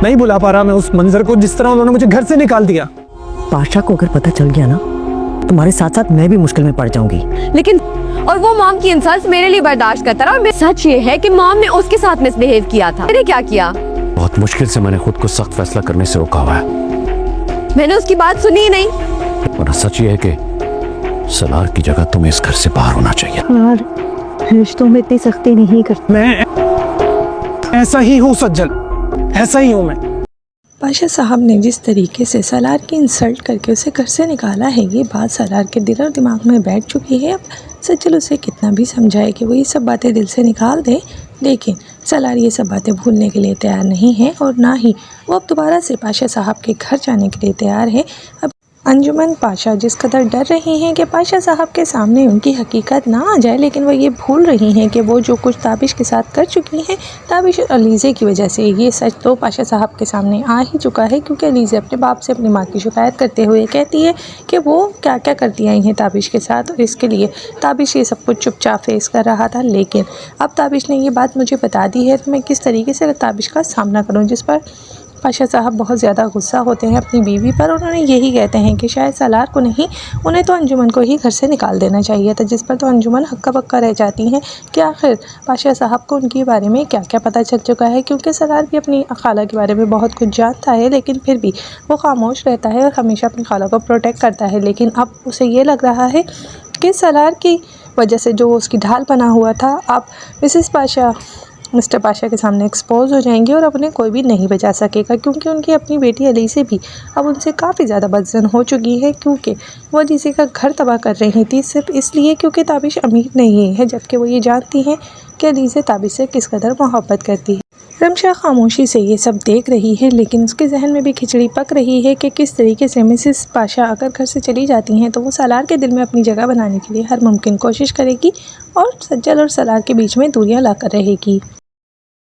नहीं भुला पा रहा मैं उस मंजर को जिस तरह उन्होंने मुझे घर से निकाल दिया। पाशा को अगर पता चल गया ना, तुम्हारे साथ साथ मैं भी मुश्किल में पड़ जाऊंगी। लेकिन और वो मॉम की इंसल्ट मेरे लिए बर्दाश्त करता रहा। और सच ये है कि मॉम ने उसके साथ मिसबिहेव किया था। मैंने क्या किया? बहुत मुश्किल से मैंने खुद को सख्त फैसला करने से रोका हुआ है। मैंने उसकी बात सुनी ही नहीं। और सच ये है कि सलार की जगह तुम्हें इस घर से बाहर होना चाहिए। यार, रिश्तों में इतनी सख्ती नहीं करती। मैं ऐसा ही हूँ सज्जल, ऐसा ही हूँ मैं। पाशा साहब ने जिस तरीके से सलार की इंसल्ट करके उसे घर से निकाला है, ये बात सलार के दिल और दिमाग में बैठ चुकी है। अब सज्जल उसे कितना भी समझाए कि वो ये सब बातें दिल से निकाल दे, लेकिन सलार ये सब बातें भूलने के लिए तैयार नहीं है और ना ही वो अब दोबारा से पाशा साहब के घर जाने के लिए तैयार है। अब अंजुमन पाशा जिस कदर डर रही हैं कि पाशा साहब के सामने उनकी हकीकत ना आ जाए, लेकिन वो ये भूल रही हैं कि वो जो कुछ ताबिश के साथ कर चुकी हैं, ताबिश और अलीज़े की वजह से ये सच तो पाशा साहब के सामने आ ही चुका है। क्योंकि अलीज़े अपने बाप से अपनी माँ की शिकायत करते हुए कहती है कि वो क्या क्या करती आई हैं ताबिश के साथ, और इसके लिए ताबिश ये सब कुछ चुपचाप फेस कर रहा था। लेकिन अब ताबिश ने ये बात मुझे बता दी है तो मैं किस तरीके से ताबिश का सामना करूँ, जिस पर पाशा साहब बहुत ज़्यादा गुस्सा होते हैं अपनी बीवी पर। उन्होंने यही कहते हैं कि शायद सलार को नहीं, उन्हें तो अंजुमन को ही घर से निकाल देना चाहिए था, जिस पर तो अंजुमन हक्का बक्का रह जाती हैं कि आखिर पाशा साहब को उनके बारे में क्या क्या पता चल चुका है। क्योंकि सलार भी अपनी खाला के बारे में बहुत कुछ जानता है, लेकिन फिर भी वो खामोश रहता है और हमेशा अपनी खाला को प्रोटेक्ट करता है। लेकिन अब उसे ये लग रहा है कि सलार की वजह से जो उसकी ढाल बना हुआ था, अब मिस्टर पाशा के सामने एक्सपोज हो जाएंगे और अब उन्हें कोई भी नहीं बचा सकेगा। क्योंकि उनकी अपनी बेटी अलीज़े भी अब उनसे काफ़ी ज़्यादा बदजन हो चुकी है, क्योंकि वो अलीज़े का घर तबाह कर रही थी सिर्फ इसलिए क्योंकि ताबिश अमीर नहीं है, जबकि वो ये जानती हैं कि अलीज़े ताबिश से किस कदर मोहब्बत करती है। रमशा खामोशी से ये सब देख रही है, लेकिन उसके जहन में भी खिचड़ी पक रही है कि किस तरीके से मिसेस पाशा अगर घर से चली जाती हैं तो वो सलार के दिल में अपनी जगह बनाने के लिए हर मुमकिन कोशिश करेगी और सज्जल और सलार के बीच में दूरियां लाकर रहेगी।